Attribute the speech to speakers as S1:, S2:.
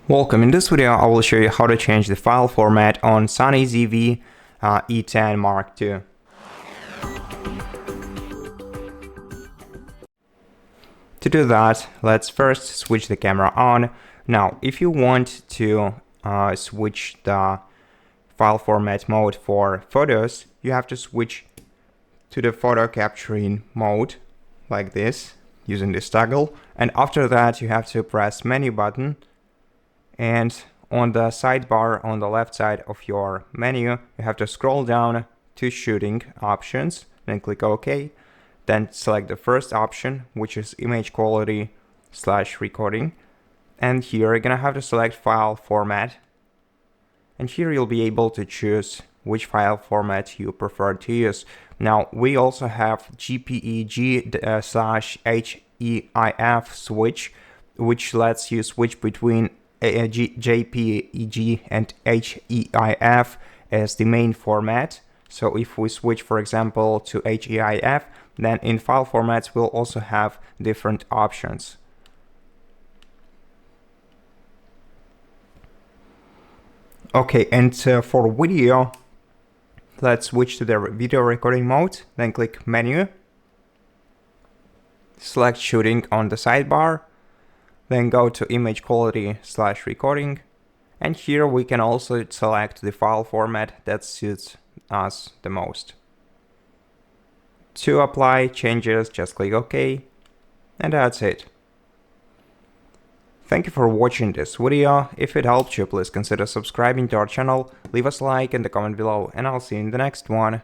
S1: Welcome. In this video, I will show you how to change the file format on Sony ZV-E10 Mark II. To do that, let's first switch the camera on. Now, if you want to switch the file format mode for photos, you have to switch to the photo capturing mode like this using this toggle, and after that you have to press menu button, and on the sidebar on the left side of your menu you have to scroll down to shooting options, then click OK, then select the first option, which is image quality / recording, and here you're gonna have to select file format, and here you'll be able to choose which file format you prefer to use. Now, we also have JPEG / HEIF switch, which lets you switch between JPEG and HEIF as the main format. So if we switch, for example, to HEIF, then in file formats we'll also have different options. Okay, and for video, let's switch to the video recording mode, then click menu, select shooting on the sidebar, then go to image quality / recording, and here we can also select the file format that suits us the most. To apply changes, just click OK, and that's it. Thank you for watching this video. If it helped you, please consider subscribing to our channel, leave us a like and a comment below, and I'll see you in the next one.